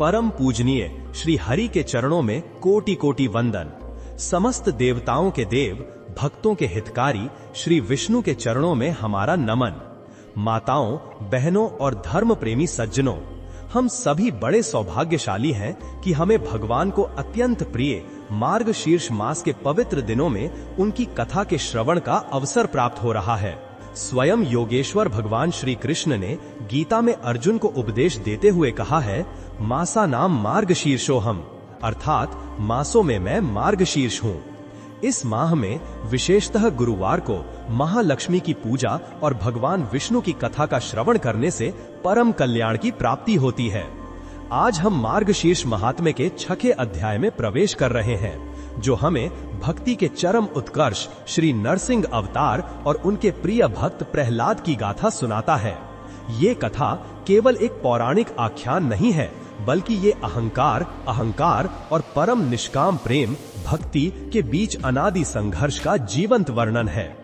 परम पूजनीय श्री हरि के चरणों में कोटि कोटि वंदन। समस्त देवताओं के देव, भक्तों के हितकारी श्री विष्णु के चरणों में हमारा नमन। माताओं, बहनों और धर्म प्रेमी सज्जनों, हम सभी बड़े सौभाग्यशाली हैं कि हमें भगवान को अत्यंत प्रिय मार्गशीर्ष मास के पवित्र दिनों में उनकी कथा के श्रवण का अवसर प्राप्त हो रहा है। स्वयं योगेश्वर भगवान श्री कृष्ण ने गीता में अर्जुन को उपदेश देते हुए कहा है, मासा नाम मार्गशीर्षोहम, अर्थात मासों में मैं मार्गशीर्ष हूँ। इस माह में विशेषतः गुरुवार को महालक्ष्मी की पूजा और भगवान विष्णु की कथा का श्रवण करने से परम कल्याण की प्राप्ति होती है। आज हम मार्गशीर्ष महात्म्य के 6वें अध्याय में प्रवेश कर रहे हैं, जो हमें भक्ति के चरम उत्कर्ष श्री नरसिंह अवतार और उनके प्रिय भक्त प्रहलाद की गाथा सुनाता है। ये कथा केवल एक पौराणिक आख्यान नहीं है, बल्कि ये अहंकार और परम निष्काम प्रेम भक्ति के बीच अनादि संघर्ष का जीवंत वर्णन है।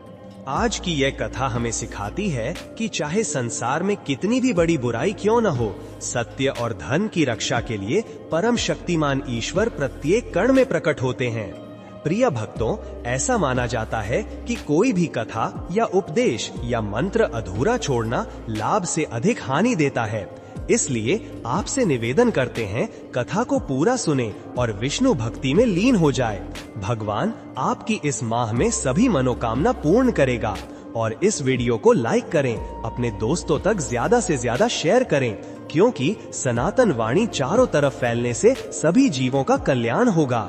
आज की यह कथा हमें सिखाती है कि चाहे संसार में कितनी भी बड़ी बुराई क्यों न हो, सत्य और धन की रक्षा के लिए परम शक्तिमान ईश्वर प्रत्येक कण में प्रकट होते हैं। प्रिय भक्तों, ऐसा माना जाता है कि कोई भी कथा या उपदेश या मंत्र अधूरा छोड़ना लाभ से अधिक हानि देता है। इसलिए आपसे निवेदन करते हैं, कथा को पूरा सुने और विष्णु भक्ति में लीन हो जाए। भगवान आपकी इस माह में सभी मनोकामना पूर्ण करेगा। और इस वीडियो को लाइक करें, अपने दोस्तों तक ज्यादा से ज्यादा शेयर करें, क्योंकि सनातन वाणी चारों तरफ फैलने से सभी जीवों का कल्याण होगा।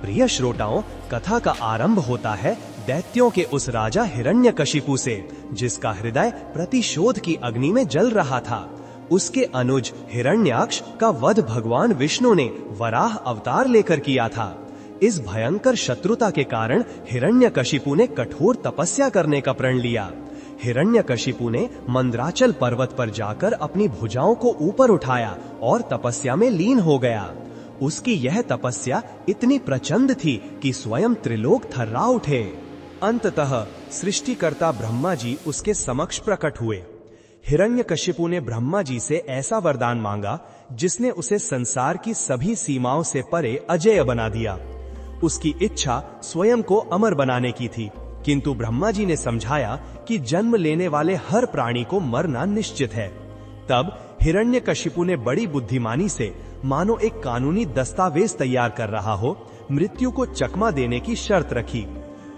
प्रिय श्रोताओं, कथा का आरंभ होता है दैत्यों के उस राजा हिरण्यकशिपु से, जिसका हृदय प्रतिशोध की अग्नि में जल रहा था। उसके अनुज हिरण्याक्ष का वध भगवान विष्णु ने वराह अवतार लेकर किया था। इस भयंकर शत्रुता के कारण हिरण्यकशिपु ने कठोर तपस्या करने का प्रण लिया। हिरण्यकशिपु ने मंदराचल पर्वत पर जाकर अपनी भुजाओं को ऊपर उठाया और तपस्या में लीन हो गया। उसकी यह तपस्या इतनी प्रचंड थी कि स्वयं त्रिलोक थर्रा उठे। अंततः सृष्टिकर्ता ब्रह्मा जी उसके समक्ष प्रकट हुए। हिरण्यकशिपु ने ब्रह्मा जी से ऐसा वरदान मांगा जिसने उसे संसार की सभी सीमाओं से परे अजेय बना दिया। उसकी इच्छा स्वयं को अमर बनाने की थी, किंतु ब्रह्मा जी ने समझाया कि जन्म लेने वाले हर प्राणी को मरना निश्चित है। तब हिरण्यकशिपु ने बड़ी बुद्धिमानी से, मानो एक कानूनी दस्तावेज तैयार कर रहा हो, मृत्यु को चकमा देने की शर्त रखी।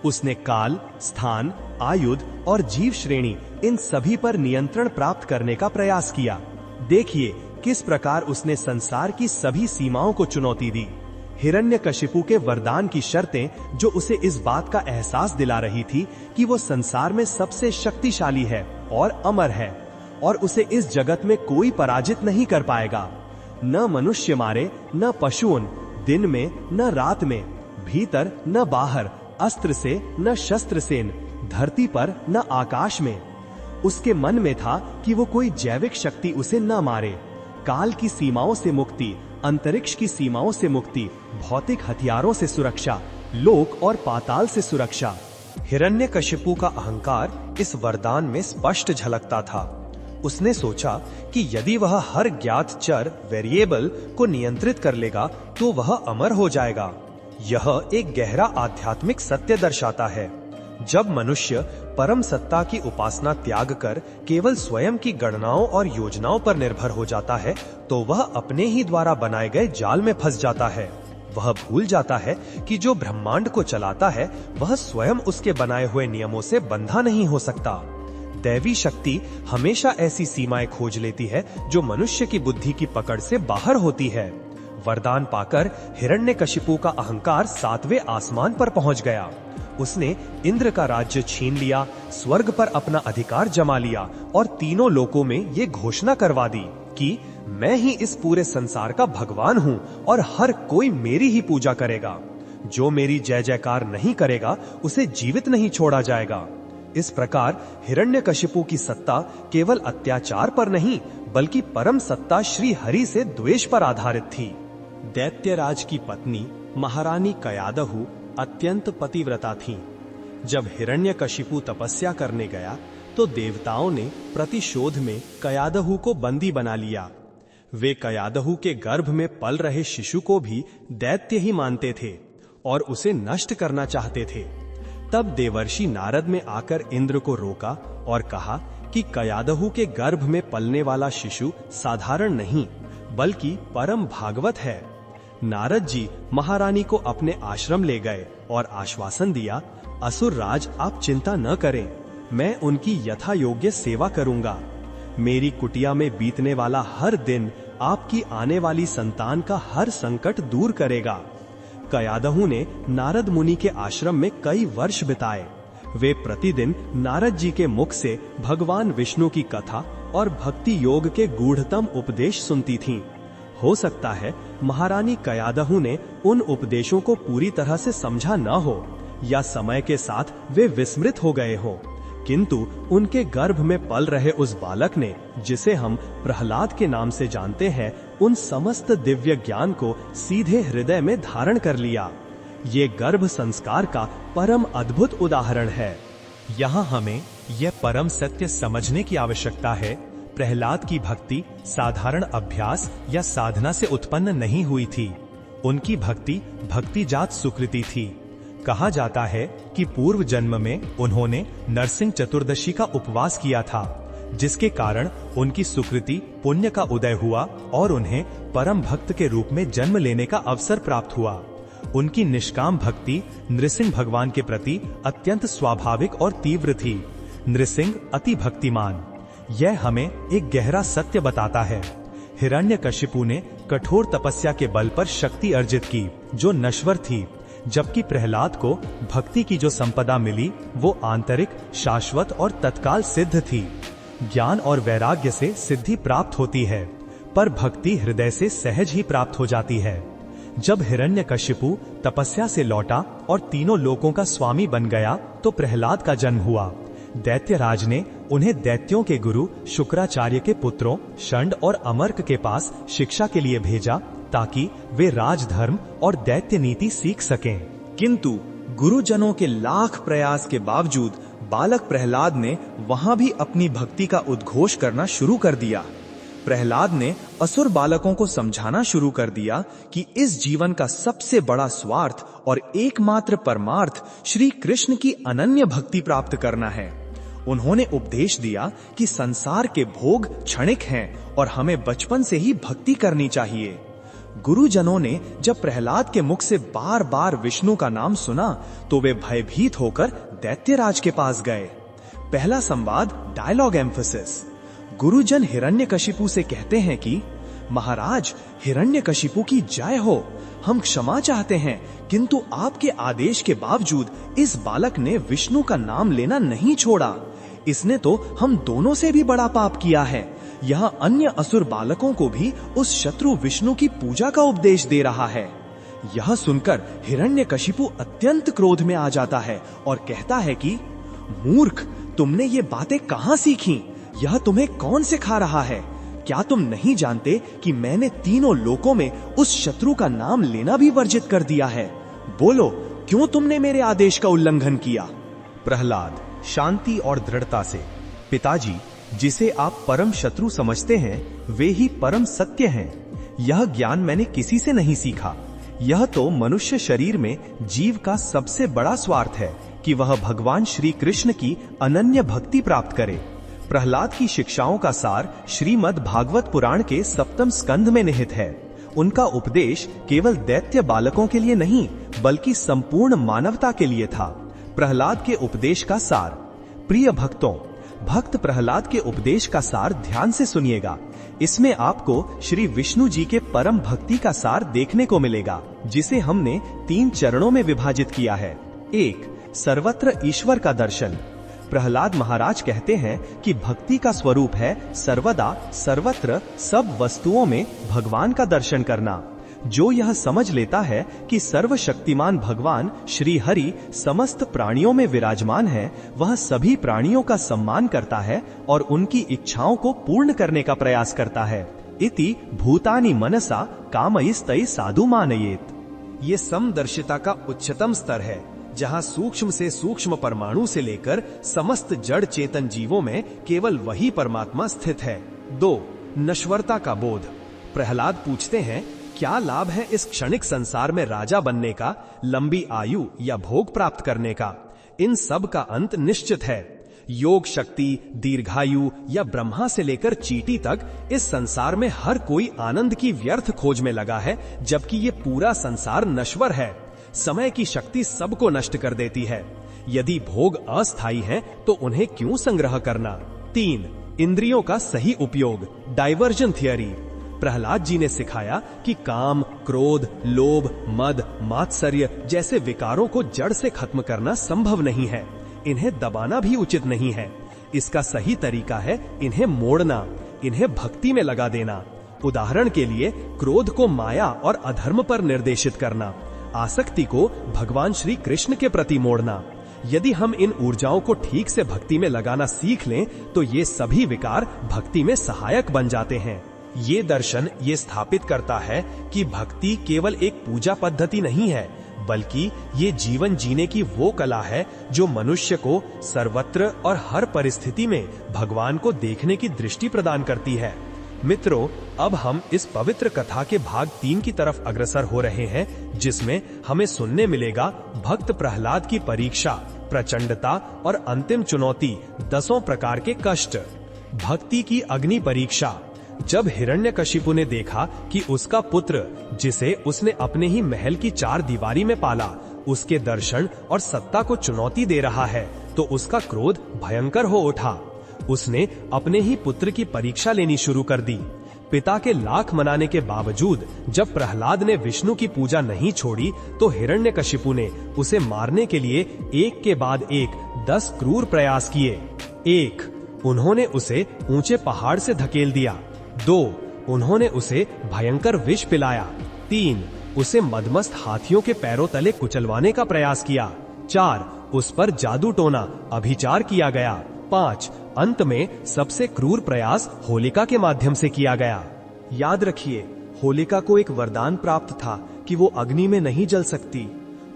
उसने काल, स्थान, आयुध और जीव श्रेणी इन सभी पर नियंत्रण प्राप्त करने का प्रयास किया। देखिए किस प्रकार उसने संसार की सभी सीमाओं को चुनौती दी। हिरण्यकशिपु के वरदान की शर्तें जो उसे इस बात का एहसास दिला रही थी कि वो संसार में सबसे शक्तिशाली है और अमर है, और उसे इस जगत में कोई पराजित नहीं कर पाएगा। न मनुष्य मारे, न पशुओं, दिन में न रात में, भीतर न बाहर, अस्त्र से न शस्त्र से, धरती पर न आकाश में। उसके मन में था कि वो कोई जैविक शक्ति उसे न मारे। काल की सीमाओं से मुक्ति, अंतरिक्ष की सीमाओं से मुक्ति, भौतिक हथियारों से सुरक्षा, लोक और पाताल से सुरक्षा। हिरण्यकशिपु का अहंकार इस वरदान में स्पष्ट झलकता था। उसने सोचा कि यदि वह हर ज्ञात चर वेरिएबल को नियंत्रित कर लेगा तो वह अमर हो जाएगा। यह एक गहरा आध्यात्मिक सत्य दर्शाता है। जब मनुष्य परम सत्ता की उपासना त्याग कर केवल स्वयं की गणनाओं और योजनाओं पर निर्भर हो जाता है, तो वह अपने ही द्वारा बनाए गए जाल में फंस जाता है। वह भूल जाता है कि जो ब्रह्मांड को चलाता है वह स्वयं उसके बनाए हुए नियमों से बंधा नहीं हो सकता। दैवी शक्ति हमेशा ऐसी सीमाएं खोज लेती है जो मनुष्य की बुद्धि की पकड़ से बाहर होती है। वरदान पाकर हिरण्यकशिपु का अहंकार 7वें आसमान पर पहुंच गया। उसने इंद्र का राज्य छीन लिया, स्वर्ग पर अपना अधिकार जमा लिया और तीनों लोकों में ये घोषणा करवा दी कि मैं ही इस पूरे संसार का भगवान हूँ और हर कोई मेरी ही पूजा करेगा। जो मेरी जय जयकार नहीं करेगा उसे जीवित नहीं छोड़ा जाएगा। इस प्रकार हिरण्यकशिपु की सत्ता केवल अत्याचार पर नहीं, बल्कि परम सत्ता श्री हरि से द्वेष पर आधारित थी। दैत्यराज की पत्नी महारानी कयादहु अत्यंत पतिव्रता थीं। जब हिरण्यकशिपु तपस्या करने गया तो देवताओं ने प्रतिशोध में कयादहु को बंदी बना लिया। वे कयादहु के गर्भ में पल रहे शिशु को भी दैत्य ही मानते थे और उसे नष्ट करना चाहते थे। तब देवर्षि नारद में आकर इंद्र को रोका और कहा कि कयादहु के गर्भ में पलने वाला शिशु साधारण नहीं बल्कि परम भागवत है। नारद जी महारानी को अपने आश्रम ले गए और आश्वासन दिया, असुर राज आप चिंता न करें, मैं उनकी यथा योग्य सेवा करूंगा। मेरी कुटिया में बीतने वाला हर दिन आपकी आने वाली संतान का हर संकट दूर करेगा। कयादहु ने नारद मुनि के आश्रम में कई वर्ष बिताए। वे प्रतिदिन नारद जी के मुख से भगवान विष्णु की कथा और भक्ति योग के गूढ़तम उपदेश सुनती थीं। हो सकता है महारानी कयादहु ने उन उपदेशों को पूरी तरह से समझा न हो या समय के साथ वे विस्मृत हो गए हो, किंतु उनके गर्भ में पल रहे उस बालक ने, जिसे हम प्रहलाद के नाम से जानते हैं, उन समस्त दिव्य ज्ञान को सीधे हृदय में धारण कर लिया। ये गर्भ संस्कार का परम अद्भुत उदाहरण है। यहाँ हमें यह परम सत्य समझने की आवश्यकता है, प्रहलाद की भक्ति साधारण अभ्यास या साधना से उत्पन्न नहीं हुई थी। उनकी भक्ति भक्तिजात सुकृति थी। कहा जाता है कि पूर्व जन्म में उन्होंने नरसिंह चतुर्दशी का उपवास किया था, जिसके कारण उनकी सुकृति पुण्य का उदय हुआ और उन्हें परम भक्त के रूप में जन्म लेने का अवसर प्राप्त हुआ। उनकी निष्काम भक्ति नृसिंह भगवान के प्रति अत्यंत स्वाभाविक और तीव्र थी। नृसिंह अति भक्तिमान। यह हमें एक गहरा सत्य बताता है। हिरण्यकशिपु ने कठोर तपस्या के बल पर शक्ति अर्जित की, जो नश्वर थी, जबकि प्रहलाद को भक्ति की जो संपदा मिली वो आंतरिक, शाश्वत और तत्काल सिद्ध थी। ज्ञान और वैराग्य से सिद्धि प्राप्त होती है, पर भक्ति हृदय से सहज ही प्राप्त हो जाती है। जब हिरण्यकशिपु तपस्या से लौटा और तीनों लोकों का स्वामी बन गया तो प्रहलाद का जन्म हुआ। दैत्यराज ने उन्हें दैत्यों के गुरु शुक्राचार्य के पुत्रों षंड और अमर्क के पास शिक्षा के लिए भेजा, ताकि वे राजधर्म और दैत्य नीति सीख सकें। किंतु गुरुजनों के लाख प्रयास के बावजूद बालक प्रहलाद ने वहां भी अपनी भक्ति का उद्घोष करना शुरू कर दिया। प्रहलाद ने असुर बालकों को समझाना शुरू कर दिया कि इस जीवन का सबसे बड़ा स्वार्थ और एकमात्र परमार्थ श्री कृष्ण की अनन्य भक्ति प्राप्त करना है। उन्होंने उपदेश दिया कि संसार के भोग क्षणिक हैं और हमें बचपन से ही भक्ति करनी चाहिए। गुरुजनों ने जब प्रहलाद के मुख से बार बार विष्णु का नाम सुना तो वे भयभीत होकर दैत्यराज के पास गए। पहला संवाद डायलॉग एम्फेसिस। गुरुजन हिरण्यकशिपु से कहते हैं कि महाराज, हिरण्यकशिपु की जय हो, हम क्षमा चाहते हैं, किंतु आपके आदेश के बावजूद इस बालक ने विष्णु का नाम लेना नहीं छोड़ा। इसने तो हम दोनों से भी बड़ा पाप किया है। यहाँ अन्य असुर बालकों को भी उस शत्रु विष्णु की पूजा का उपदेश दे रहा है। यह सुनकर हिरण्यकशिपु अत्यंत क्रोध में आ जाता है और कहता है कि मूर्ख, तुमने ये बातें कहाँ सीखी? यह तुम्हें कौन सिखा रहा है? क्या तुम नहीं जानते कि मैंने तीनों लोकों में उस शत्रु का नाम लेना भी वर्जित कर दिया है? बोलो, क्यों तुमने मेरे आदेश का उल्लंघन किया? प्रहलाद शांति और दृढ़ता से, पिताजी, जिसे आप परम शत्रु समझते हैं वे ही परम सत्य हैं। यह ज्ञान मैंने किसी से नहीं सीखा। यह तो मनुष्य शरीर में जीव का सबसे बड़ा स्वार्थ है कि वह भगवान श्री कृष्ण की अनन्य भक्ति प्राप्त करे। प्रहलाद की शिक्षाओं का सार श्रीमद् भागवत पुराण के 7वें स्कंध में निहित है। उनका उपदेश केवल दैत्य बालकों के लिए नहीं बल्कि संपूर्ण मानवता के लिए था। प्रहलाद के उपदेश का सार। प्रिय भक्तों, भक्त प्रहलाद के उपदेश का सार ध्यान से सुनिएगा। इसमें आपको श्री विष्णु जी के परम भक्ति का सार देखने को मिलेगा, जिसे हमने 3 चरणों में विभाजित किया है। 1. सर्वत्र ईश्वर का दर्शन। प्रहलाद महाराज कहते हैं कि भक्ति का स्वरूप है सर्वदा सर्वत्र सब वस्तुओं में भगवान का दर्शन करना। जो यह समझ लेता है कि सर्वशक्तिमान भगवान श्री हरि समस्त प्राणियों में विराजमान है, वह सभी प्राणियों का सम्मान करता है और उनकी इच्छाओं को पूर्ण करने का प्रयास करता है। इति भूतानि मनसा कामयिस्तै साधु मानयेत। ये समदर्शिता का उच्चतम स्तर है, जहाँ सूक्ष्म से सूक्ष्म परमाणु से लेकर समस्त जड़ चेतन जीवों में केवल वही परमात्मा स्थित है। 2. नश्वरता का बोध। प्रहलाद पूछते हैं, क्या लाभ है इस क्षणिक संसार में राजा बनने का, लंबी आयु या भोग प्राप्त करने का? इन सब का अंत निश्चित है। योग शक्ति, दीर्घायु या ब्रह्मा से लेकर चींटी तक इस संसार में हर कोई आनंद की व्यर्थ खोज में लगा है, जबकि ये पूरा संसार नश्वर है। समय की शक्ति सबको नष्ट कर देती है। यदि भोग अस्थायी हैं, तो उन्हें क्यों संग्रह करना? 3. इंद्रियों का सही उपयोग, डाइवर्जन थियरी। प्रहलाद जी ने सिखाया कि काम, क्रोध, लोभ, मद, मात्सर्य जैसे विकारों को जड़ से खत्म करना संभव नहीं है। इन्हें दबाना भी उचित नहीं है। इसका सही तरीका है इन्हें मोड़ना, इन्हें भक्ति में लगा देना। उदाहरण के लिए क्रोध को माया और अधर्म पर निर्देशित करना, आसक्ति को भगवान श्री कृष्ण के प्रति मोड़ना। यदि हम इन ऊर्जाओं को ठीक से भक्ति में लगाना सीख लें, तो ये सभी विकार भक्ति में सहायक बन जाते हैं। ये दर्शन ये स्थापित करता है कि भक्ति केवल एक पूजा पद्धति नहीं है, बल्कि ये जीवन जीने की वो कला है जो मनुष्य को सर्वत्र और हर परिस्थिति में भगवान को देखने की दृष्टि प्रदान करती है। मित्रों, अब हम इस पवित्र कथा के भाग 3 की तरफ अग्रसर हो रहे हैं, जिसमें हमें सुनने मिलेगा भक्त प्रहलाद की परीक्षा, प्रचंडता और अंतिम चुनौती, 10 प्रकार के कष्ट। भक्ति की अग्नि परीक्षा। जब हिरण्यकशिपु ने देखा कि उसका पुत्र, जिसे उसने अपने ही महल की 4 दीवारी में पाला, उसके दर्शन और सत्ता को चुनौती दे रहा है, तो उसका क्रोध भयंकर हो उठा। उसने अपने ही पुत्र की परीक्षा लेनी शुरू कर दी। पिता के लाख मनाने के बावजूद जब प्रहलाद ने विष्णु की पूजा नहीं छोड़ी, तो हिरण्यकशिपु ने उसे मारने के लिए एक के बाद एक 10 क्रूर प्रयास किए। 1. उन्होंने उसे ऊंचे पहाड़ से धकेल दिया। 2. उन्होंने उसे भयंकर विष पिलाया। 3. उसे मदमस्त हाथियों के पैरों तले कुचलवाने का प्रयास किया। 4. उस पर जादू टोना, अभिचार किया गया। 5. अंत में सबसे क्रूर प्रयास होलिका के माध्यम से किया गया। याद रखिए, होलिका को एक वरदान प्राप्त था कि वो अग्नि में नहीं जल सकती।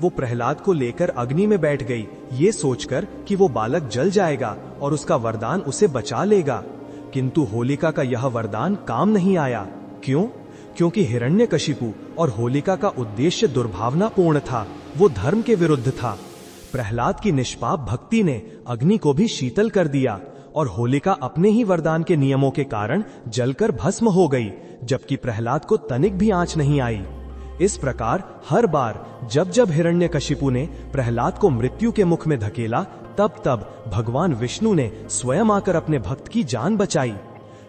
वो प्रहलाद को लेकर अग्नि में बैठ गई, ये सोचकर कि वो बालक जल जाएगा और उसका वरदान उसे बचा लेगा। किंतु होलिका का यह वरदान काम नहीं आया। क्यों? क्योंकि हिरण्यकशिपु और होलिका का उद्देश्य दुर्भावनापूर्ण था, वो धर्म के विरुद्ध था। प्रहलाद की निष्पाप भक्ति ने अग्नि को भी शीतल कर दिया और होलिका अपने ही वरदान के नियमों के कारण जलकर भस्म हो गई, जबकि प्रहलाद को तनिक भी आंच नहीं आई। इस प्रकार हर बार जब जब हिरण्यकशिपु ने प्रहलाद को मृत्यु के मुख में धकेला, तब तब भगवान विष्णु ने स्वयं आकर अपने भक्त की जान बचाई।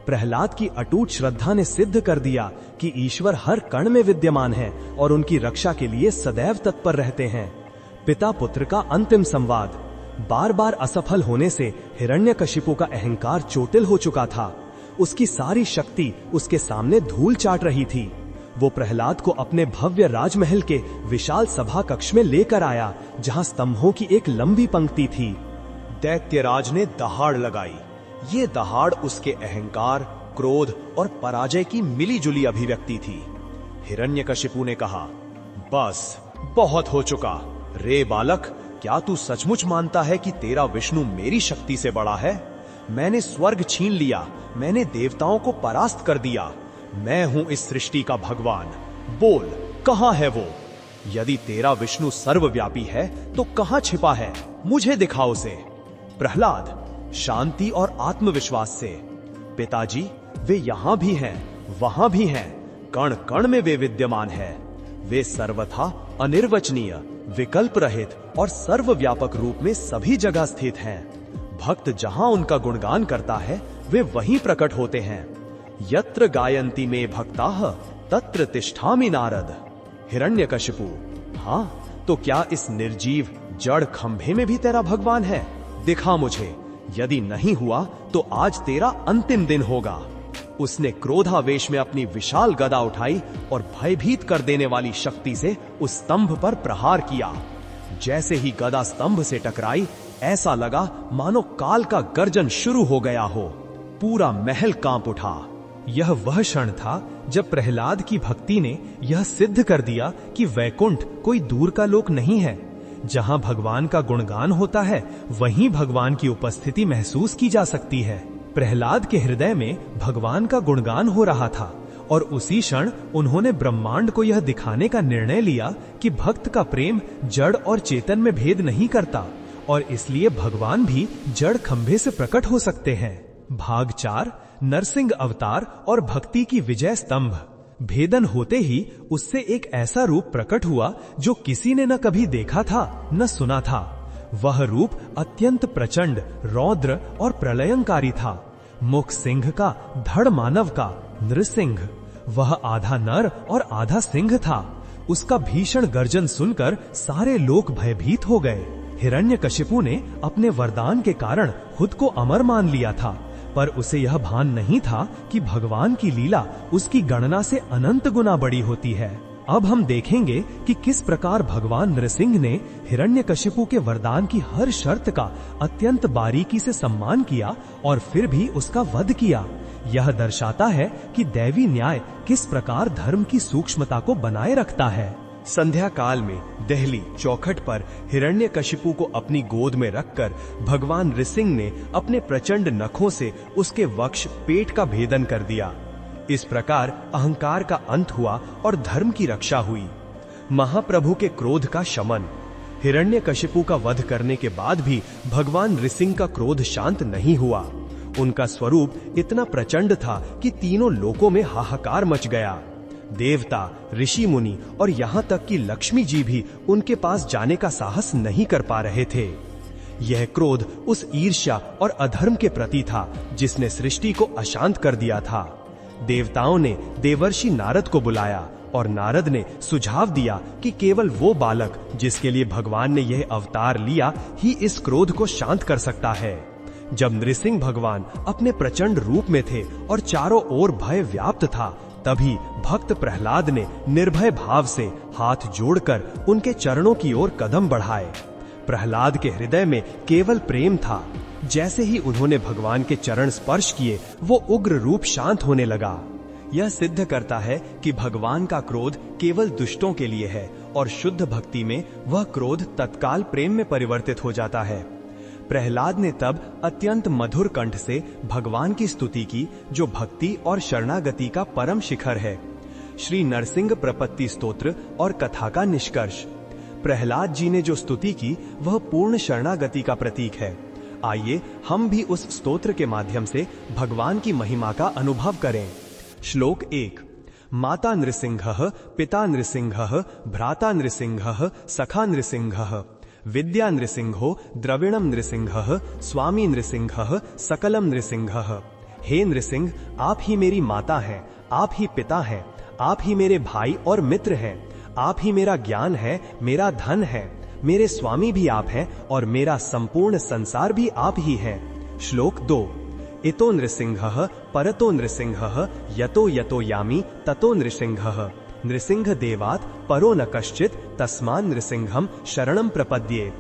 प्रहलाद की अटूट श्रद्धा ने सिद्ध कर दिया कि ईश्वर हर कण में विद्यमान है और उनकी रक्षा के लिए सदैव तत्पर रहते हैं। पिता पुत्र का अंतिम संवाद। बार बार असफल होने से हिरण्यकशिपु का अहंकार चोटिल हो चुका था। उसकी सारी शक्ति उसके सामने धूल चाट रही थी। वो प्रहलाद को अपने भव्य राजमहल के विशाल सभा कक्ष में लेकर आया, जहां स्तंभों की एक लंबी पंक्ति थी। दैत्यराज ने दहाड़ लगाई। ये दहाड़ उसके अहंकार, क्रोध और पराजय की मिलीजुली अभिव्यक्ति थी। हिरण्यकशिपु ने कहा, बस बहुत हो चुका। रे बालक, क्या तू सचमुच मानता है कि तेरा विष्णु मेरी शक्ति से बड़ा है? मैंने स्वर्ग छीन लिया, मैंने देवताओं को परास्त कर दिया। मैं हूं इस सृष्टि का भगवान। बोल, कहां है वो? यदि तेरा विष्णु सर्वव्यापी है, तो कहां छिपा है? मुझे दिखाओ उसे। प्रहलाद शांति और आत्मविश्वास से, पिताजी, वे यहां भी हैं, वहां भी हैं, कण कण में वे विद्यमान है। वे सर्वथा अनिर्वचनीय, विकल्प रहित और सर्वव्यापक रूप में सभी जगह स्थित हैं। भक्त जहां उनका गुणगान करता है, वे वहीं प्रकट होते हैं। यत्र गायन्ति में भक्ताः तत्र तिष्ठामि नारद। हिरण्यकशिपु, हाँ, तो क्या इस निर्जीव जड़ खंभे में भी तेरा भगवान है? दिखा मुझे। यदि नहीं हुआ तो आज तेरा अंतिम दिन होगा। उसने क्रोधावेश में अपनी विशाल गदा उठाई और भयभीत कर देने वाली शक्ति से उस स्तंभ पर प्रहार किया। जैसे ही गदा स्तंभ से टकराई, ऐसा लगा मानो काल का गर्जन शुरू हो गया हो। पूरा महल कांप उठा। यह वह क्षण था जब प्रहलाद की भक्ति ने यह सिद्ध कर दिया कि वैकुंठ कोई दूर का लोक नहीं है। जहां भगवान का गुणगान होता है, वहीं भगवान की उपस्थिति महसूस की जा सकती है। प्रहलाद के हृदय में भगवान का गुणगान हो रहा था और उसी क्षण उन्होंने ब्रह्मांड को यह दिखाने का निर्णय लिया कि भक्त का प्रेम जड़ और चेतन में भेद नहीं करता और इसलिए भगवान भी जड़ खंभे से प्रकट हो सकते हैं। भाग 4 नरसिंह अवतार और भक्ति की विजय स्तंभ। भेदन होते ही उससे एक ऐसा रूप प्रकट हुआ जो किसी ने न कभी देखा था न सुना था। वह रूप अत्यंत प्रचंड, रौद्र और प्रलयंकारी था। मुख सिंह का, धड़ मानव का, नृसिंह। वह आधा नर और आधा सिंह था। उसका भीषण गर्जन सुनकर सारे लोग भयभीत हो गए। हिरण्यकशिपु ने अपने वरदान के कारण खुद को अमर मान लिया था, पर उसे यह भान नहीं था कि भगवान की लीला उसकी गणना से अनंत गुना बड़ी होती है। अब हम देखेंगे कि किस प्रकार भगवान नृसिंह ने हिरण्यकशिपु के वरदान की हर शर्त का अत्यंत बारीकी से सम्मान किया और फिर भी उसका वध किया। यह दर्शाता है कि दैवी न्याय किस प्रकार धर्म की सूक्ष्मता को बनाए रखता है। संध्या काल में देहली चौखट पर हिरण्यकशिपु को अपनी गोद में रखकर भगवान नृसिंह ने अपने प्रचंड नखों से उसके वक्ष पेट का भेदन कर दिया। इस प्रकार अहंकार का अंत हुआ और धर्म की रक्षा हुई। महाप्रभु के क्रोध का शमन। हिरण्यकशिपु का वध करने के बाद भी भगवान नृसिंह का क्रोध शांत नहीं हुआ। उनका स्वरूप इतना प्रचंड था कि तीनों लोकों में हाहाकार मच गया। देवता, ऋषि मुनि और यहाँ तक कि लक्ष्मी जी भी उनके पास जाने का साहस नहीं कर पा रहे थे। यह क्रोध उस ईर्ष्या और अधर्म के प्रति था जिसने सृष्टि को अशांत कर दिया था। देवताओं ने देवर्षि नारद को बुलाया और नारद ने सुझाव दिया कि केवल वो बालक जिसके लिए भगवान ने यह अवतार लिया ही इस क्रोध को शांत कर सकता है। जब नृसिंह भगवान अपने प्रचंड रूप में थे और चारों ओर भय व्याप्त था, तभी भक्त प्रहलाद ने निर्भय भाव से हाथ जोड़कर उनके चरणों की ओर कदम बढ़ाए। प्रहलाद के हृदय में केवल प्रेम था। जैसे ही उन्होंने भगवान के चरण स्पर्श किए, वो उग्र रूप शांत होने लगा। यह सिद्ध करता है कि भगवान का क्रोध केवल दुष्टों के लिए है और शुद्ध भक्ति में वह क्रोध तत्काल प्रेम में परिवर्तित हो जाता है। प्रहलाद ने तब अत्यंत मधुर कंठ से भगवान की स्तुति की, जो भक्ति और शरणागति का परम शिखर है। श्री नरसिंह प्रपत्ति स्तोत्र और कथा का निष्कर्ष। प्रहलाद जी ने जो स्तुति की वह पूर्ण शरणागति का प्रतीक है। आइए हम भी उस स्तोत्र के माध्यम से भगवान की महिमा का अनुभव करें। श्लोक 1। माता नृसिंहः, पिता नृसिंहः, भ्राता नृसिंहः, सखा नृसिंहः, विद्या नृसिंहो, द्रविणम नृसिंहः, स्वामी नृसिंहः, सकलम नृसिंहः। हे नृसिंह, आप ही मेरी माता हैं, आप ही पिता हैं, आप ही मेरे भाई और मित्र हैं, आप ही मेरा ज्ञान है, मेरा धन है, मेरे स्वामी भी आप हैं और मेरा संपूर्ण संसार भी आप ही हैं। श्लोक 2। इतो नृसिंहः, परतो नृसिंहः, यतो यतो यामि ततो नृसिंहः, नृसिंह देवात् परो न कश्चित् तस्मान् नृसिंहम शरणम प्रपद्ये।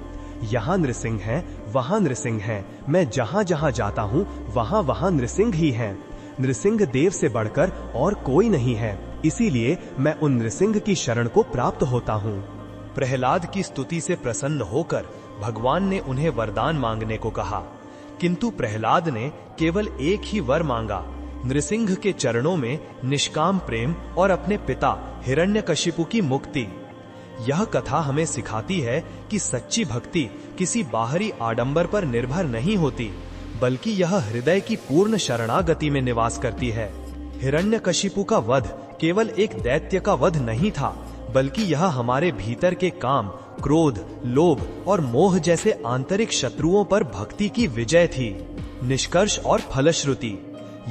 यहाँ नृसिंह है, वहाँ नृसिंह है, मैं जहाँ जहाँ जाता हूँ वहाँ वहाँ नृसिंह ही हैं। नृसिंह देव से बढ़कर और कोई नहीं है, इसीलिए मैं उन नृसिंह की शरण को प्राप्त होता हूँ। प्रहलाद की स्तुति से प्रसन्न होकर भगवान ने उन्हें वरदान मांगने को कहा, किंतु प्रहलाद ने केवल एक ही वर मांगा, नृसिंह के चरणों में निष्काम प्रेम और अपने पिता हिरण्यकशिपु की मुक्ति। यह कथा हमें सिखाती है कि सच्ची भक्ति किसी बाहरी आडंबर पर निर्भर नहीं होती, बल्कि यह हृदय की पूर्ण शरणागति में निवास करती है। हिरण्यकशिपु का वध केवल एक दैत्य का वध नहीं था, बल्कि यह हमारे भीतर के काम, क्रोध, लोभ और मोह जैसे आंतरिक शत्रुओं पर भक्ति की विजय थी। निष्कर्ष और फलश्रुति।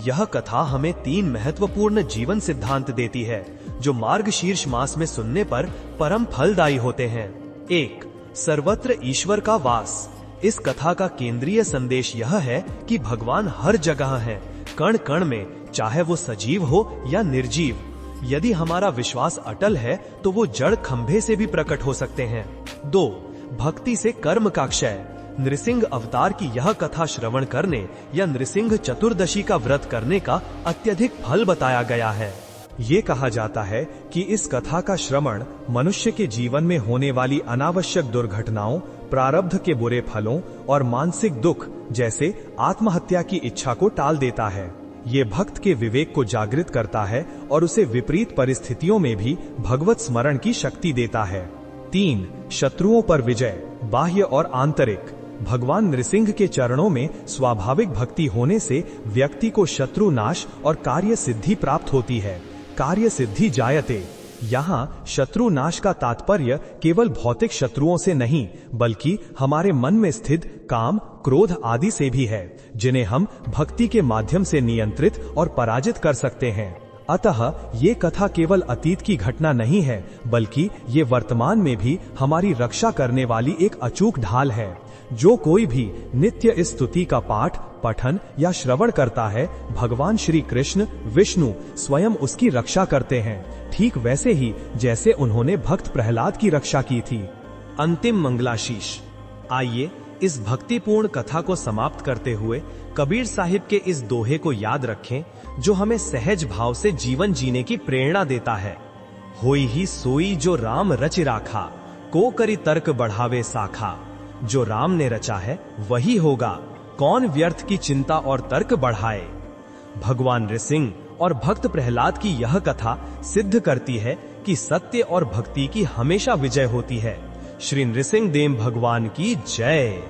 यह कथा हमें 3 महत्वपूर्ण जीवन सिद्धांत देती है, जो मार्गशीर्ष मास में सुनने पर परम फलदायी होते हैं। 1. सर्वत्र ईश्वर का वास। इस कथा का केंद्रीय संदेश यह है कि भगवान हर जगह है, कण कण में, चाहे वो सजीव हो या निर्जीव। यदि हमारा विश्वास अटल है तो वो जड़ खंभे से भी प्रकट हो सकते हैं। 2. भक्ति से कर्म का क्षय। नृसिंह अवतार की यह कथा श्रवण करने या नृसिंह चतुर्दशी का व्रत करने का अत्यधिक फल बताया गया है। ये कहा जाता है कि इस कथा का श्रवण मनुष्य के जीवन में होने वाली अनावश्यक दुर्घटनाओं, प्रारब्ध के बुरे फलों और मानसिक दुख जैसे आत्महत्या की इच्छा को टाल देता है। ये भक्त के विवेक को जागृत करता है और उसे विपरीत परिस्थितियों में भी भगवत स्मरण की शक्ति देता है। 3. शत्रुओं पर विजय, बाह्य और आंतरिक। भगवान नृसिंह के चरणों में स्वाभाविक भक्ति होने से व्यक्ति को शत्रु नाश और कार्य सिद्धि प्राप्त होती है। कार्य सिद्धि जायते। यहाँ शत्रु नाश का तात्पर्य केवल भौतिक शत्रुओं से नहीं, बल्कि हमारे मन में स्थित काम, क्रोध आदि से भी है, जिन्हें हम भक्ति के माध्यम से नियंत्रित और पराजित कर सकते हैं। अतः ये कथा केवल अतीत की घटना नहीं है, बल्कि ये वर्तमान में भी हमारी रक्षा करने वाली एक अचूक ढाल है। जो कोई भी नित्य इस स्तुति का पाठ, पठन या श्रवण करता है, भगवान श्री कृष्ण विष्णु स्वयं उसकी रक्षा करते हैं, ठीक वैसे ही जैसे उन्होंने भक्त प्रहलाद की रक्षा की थी। अंतिम मंगलाशीष। आइए इस भक्तिपूर्ण कथा को समाप्त करते हुए कबीर साहिब के इस दोहे को याद रखें, जो हमें सहज भाव से जीवन जीने की प्रेरणा देता है। होई ही सोई जो राम रचि राखा, को करी तर्क बढ़ावे साखा। जो राम ने रचा है वही होगा, कौन व्यर्थ की चिंता और तर्क बढ़ाए। भगवान नृसिंह और भक्त प्रहलाद की यह कथा सिद्ध करती है कि सत्य और भक्ति की हमेशा विजय होती है। श्री नृसिंह देव भगवान की जय।